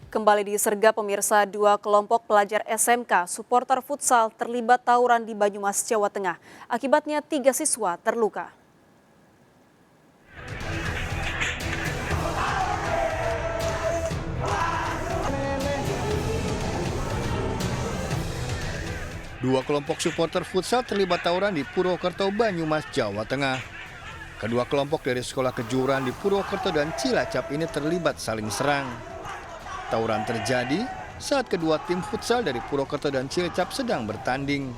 Kembali disergap pemirsa, dua kelompok pelajar SMK supporter futsal terlibat tawuran di Banyumas, Jawa Tengah. Akibatnya 3 siswa terluka. Dua kelompok supporter futsal terlibat tawuran di Purwokerto, Banyumas, Jawa Tengah. Kedua kelompok dari sekolah kejuruan di Purwokerto dan Cilacap ini terlibat saling serang. Tawuran terjadi saat kedua tim futsal dari Purwokerto dan Cilacap sedang bertanding.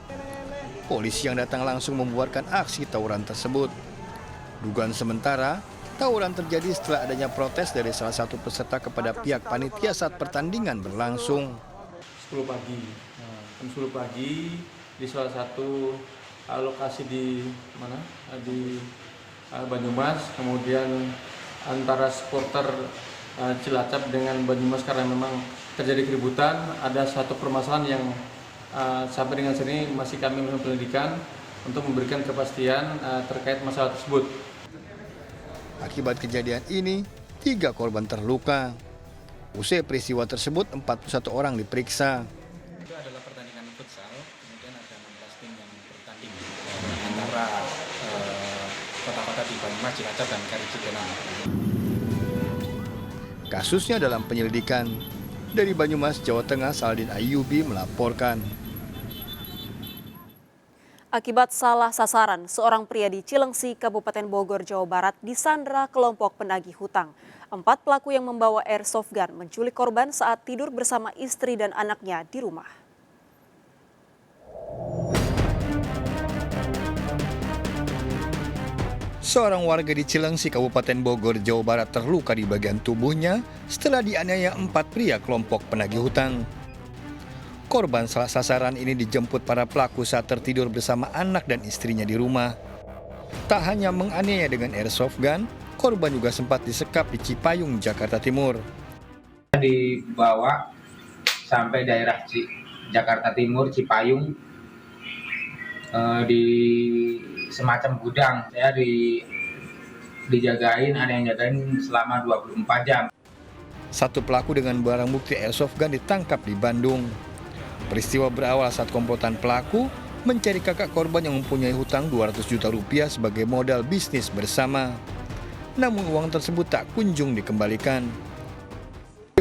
Polisi yang datang langsung membubarkan aksi tawuran tersebut. Dugaan sementara, tawuran terjadi setelah adanya protes dari salah satu peserta kepada pihak panitia saat pertandingan berlangsung. 10 pagi, jam 10 pagi di salah satu lokasi di mana di Banyumas, kemudian antara supporter Cilacap dengan Banyumas karena memang terjadi keributan. Ada satu permasalahan yang sampai dengan saat ini masih kami melakukan penyelidikan untuk memberikan kepastian terkait masalah tersebut. Akibat kejadian ini, 3 korban terluka. Usai peristiwa tersebut, 41 orang diperiksa. Itu adalah pertandingan futsal, kemudian ada 16 tim yang bertanding antara kota-kota di Banyumas, Cilacap, dan Kari Cigenang. Kasusnya dalam penyelidikan. Dari Banyumas, Jawa Tengah, Saladin Ayyubi melaporkan. Akibat salah sasaran, seorang pria di Cilengsi, Kabupaten Bogor, Jawa Barat disandra kelompok penagih hutang. 4 pelaku yang membawa airsoft gun menculik korban saat tidur bersama istri dan anaknya di rumah. Seorang warga di Cilengsi, Kabupaten Bogor, Jawa Barat terluka di bagian tubuhnya setelah dianiaya 4 pria kelompok penagih hutang. Korban salah sasaran ini dijemput para pelaku saat tertidur bersama anak dan istrinya di rumah. Tak hanya menganiaya dengan airsoft gun, korban juga sempat disekap di Cipayung, Jakarta Timur. Dibawa sampai daerah Jakarta Timur, Cipayung, di semacam gudang. Saya dijagain, ada yang jagain selama 24 jam. Satu pelaku dengan barang bukti airsoft gun ditangkap di Bandung. Peristiwa berawal saat komplotan pelaku mencari kakak korban yang mempunyai hutang 200 juta rupiah sebagai modal bisnis bersama. Namun uang tersebut tak kunjung dikembalikan.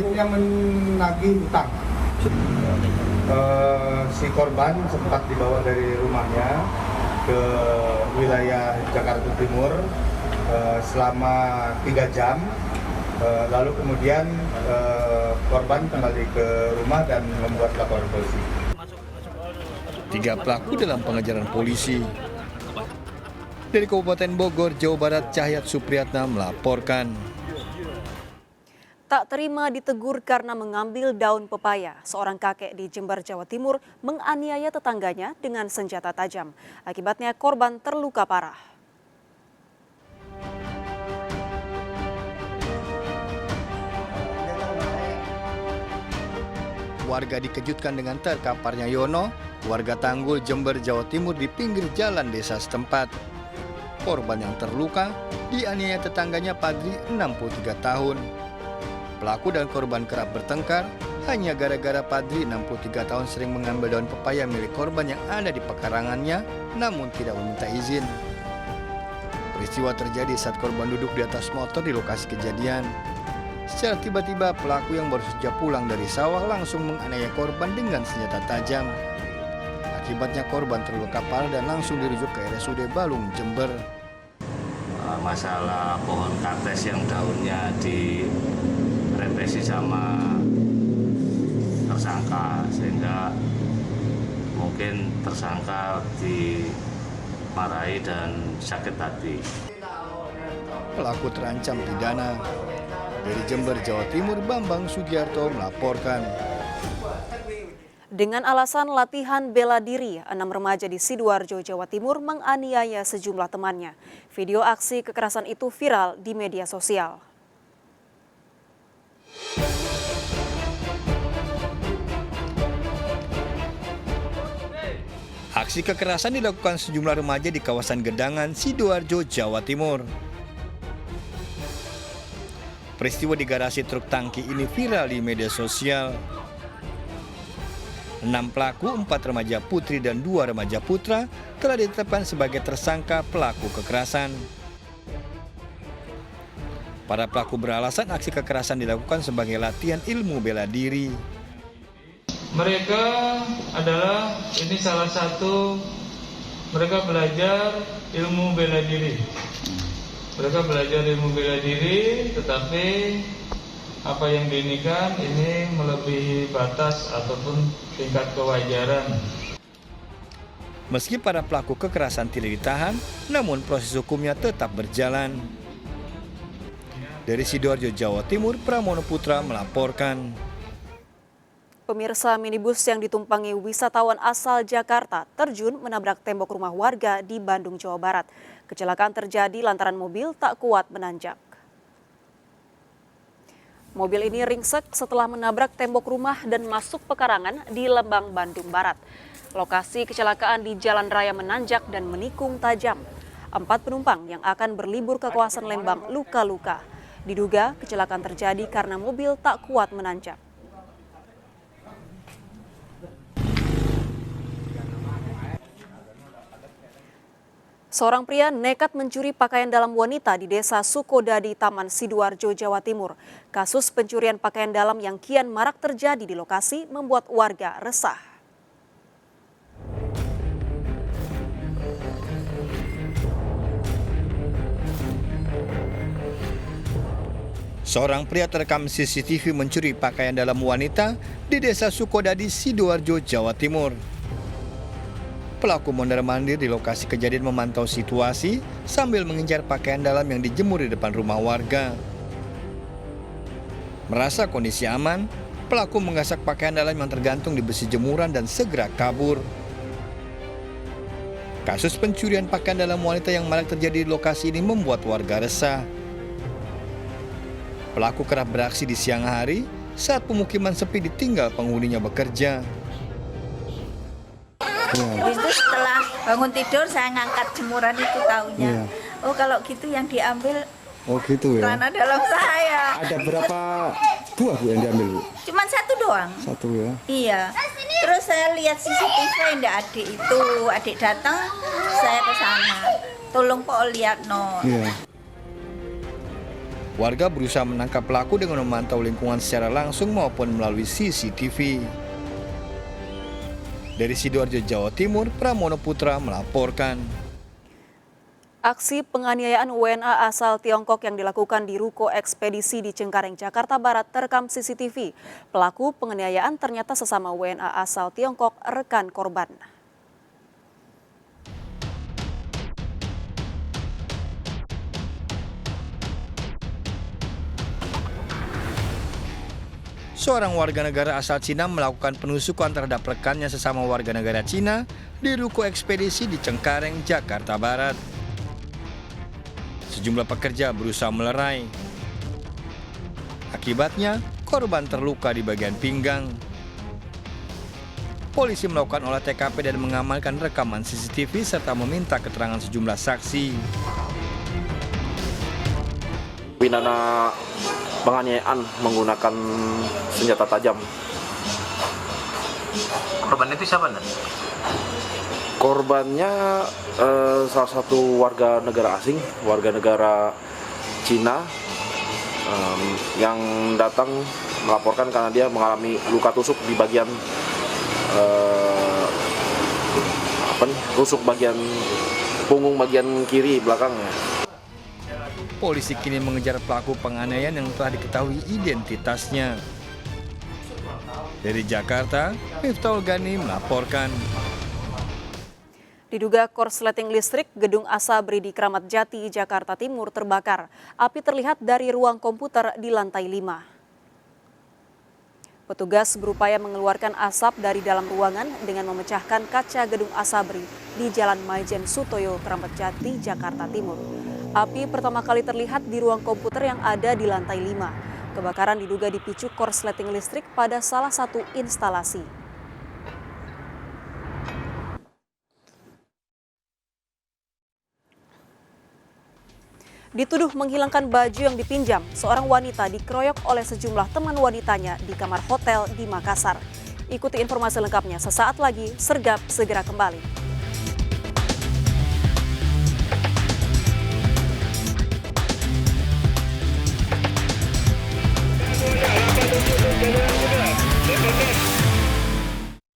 Yang menagih hutang, si korban sempat dibawa dari rumahnya ke wilayah Jakarta Timur selama 3 jam. Lalu kemudian korban kembali ke rumah dan membuat laporan polisi. 3 pelaku dalam pengejaran polisi. Dari Kabupaten Bogor, Jawa Barat, Cahyat Supriyatna melaporkan. Tak terima ditegur karena mengambil daun pepaya, seorang kakek di Jember, Jawa Timur menganiaya tetangganya dengan senjata tajam. Akibatnya korban terluka parah. Warga dikejutkan dengan terkaparnya Yono, warga Tanggul, Jember, Jawa Timur di pinggir jalan desa setempat. Korban yang terluka dianiaya tetangganya Padri, 63 tahun. Pelaku dan korban kerap bertengkar hanya gara-gara Padri, 63 tahun, sering mengambil daun pepaya milik korban yang ada di pekarangannya namun tidak meminta izin. Peristiwa terjadi saat korban duduk di atas motor di lokasi kejadian. Secara tiba-tiba pelaku yang baru saja pulang dari sawah langsung menganiaya korban dengan senjata tajam. Akibatnya korban terluka parah dan langsung dirujuk ke RSUD Balung, Jember. Masalah pohon kates yang daunnya direpresi sama tersangka, sehingga mungkin tersangka dimarahi dan sakit hati. Pelaku terancam pidana. Dari Jember, Jawa Timur, Bambang Sugiarto melaporkan. Dengan alasan latihan bela diri, 6 remaja di Sidoarjo, Jawa Timur menganiaya sejumlah temannya. Video aksi kekerasan itu viral di media sosial. Aksi kekerasan dilakukan sejumlah remaja di kawasan Gedangan, Sidoarjo, Jawa Timur. Peristiwa di garasi truk tangki ini viral di media sosial. 6 pelaku, 4 remaja putri dan 2 remaja putra telah ditetapkan sebagai tersangka pelaku kekerasan. Para pelaku beralasan aksi kekerasan dilakukan sebagai latihan ilmu bela diri. Mereka adalah, ini salah satu, mereka belajar ilmu bela diri. Mereka belajar ilmu bela diri, tetapi apa yang diinikan ini melebihi batas ataupun tingkat kewajaran. Meski para pelaku kekerasan tidak ditahan, namun proses hukumnya tetap berjalan. Dari Sidoarjo, Jawa Timur, Pramono Putra melaporkan. Pemirsa, minibus yang ditumpangi wisatawan asal Jakarta terjun menabrak tembok rumah warga di Bandung, Jawa Barat. Kecelakaan terjadi lantaran mobil tak kuat menanjak. Mobil ini ringsek setelah menabrak tembok rumah dan masuk pekarangan di Lembang, Bandung Barat. Lokasi kecelakaan di Jalan Raya menanjak dan menikung tajam. 4 penumpang yang akan berlibur ke kawasan Lembang luka-luka. Diduga kecelakaan terjadi karena mobil tak kuat menanjak. Seorang pria nekat mencuri pakaian dalam wanita di desa Sukodadi, Taman Sidoarjo, Jawa Timur. Kasus pencurian pakaian dalam yang kian marak terjadi di lokasi membuat warga resah. Seorang pria terekam CCTV mencuri pakaian dalam wanita di desa Sukodadi, Sidoarjo, Jawa Timur. Pelaku mondar-mandir di lokasi kejadian memantau situasi sambil mengincar pakaian dalam yang dijemur di depan rumah warga. Merasa kondisi aman, pelaku menggasak pakaian dalam yang tergantung di besi jemuran dan segera kabur. Kasus pencurian pakaian dalam wanita yang marak terjadi di lokasi ini membuat warga resah. Pelaku kerap beraksi di siang hari saat pemukiman sepi ditinggal penghuninya bekerja. Habis itu setelah bangun tidur saya ngangkat jemuran itu taunya. Oh kalau gitu yang diambil celana dalam saya. Ada berapa buah Bu yang diambil Bu? Cuman 1 doang. 1 ya? Iya. Terus saya lihat CCTV ndak adik itu. Adik datang saya ke sana. Tolong Pak lihat no. Iya. Warga berusaha menangkap pelaku dengan memantau lingkungan secara langsung maupun melalui CCTV. Dari Sidoarjo, Jawa Timur, Pramono Putra melaporkan. Aksi penganiayaan WNA asal Tiongkok yang dilakukan di ruko ekspedisi di Cengkareng, Jakarta Barat terekam CCTV. Pelaku penganiayaan ternyata sesama WNA asal Tiongkok, rekan korban. Seorang warga negara asal Cina melakukan penusukan terhadap rekannya sesama warga negara Cina di ruko ekspedisi di Cengkareng, Jakarta Barat. Sejumlah pekerja berusaha melerai. Akibatnya, korban terluka di bagian pinggang. Polisi melakukan olah TKP dan mengamankan rekaman CCTV serta meminta keterangan sejumlah saksi. Pidana penganiayaan menggunakan senjata tajam. Korban itu siapa? Korbannya salah satu warga negara asing, warga negara Cina yang datang melaporkan karena dia mengalami luka tusuk di bagian tusuk bagian punggung bagian kiri belakangnya. Polisi kini mengejar pelaku penganiayaan yang telah diketahui identitasnya. Dari Jakarta, Miftahul Gani melaporkan. Diduga korsleting listrik Gedung Asabri di Kramat Jati, Jakarta Timur terbakar. Api terlihat dari ruang komputer di lantai 5. Petugas berupaya mengeluarkan asap dari dalam ruangan dengan memecahkan kaca Gedung Asabri di Jalan Maijen Sutoyo, Kramat Jati, Jakarta Timur. Api pertama kali terlihat di ruang komputer yang ada di lantai 5. Kebakaran diduga dipicu korsleting listrik pada salah satu instalasi. Dituduh menghilangkan baju yang dipinjam, seorang wanita dikeroyok oleh sejumlah teman wanitanya di kamar hotel di Makassar. Ikuti informasi lengkapnya sesaat lagi, Sergap segera kembali.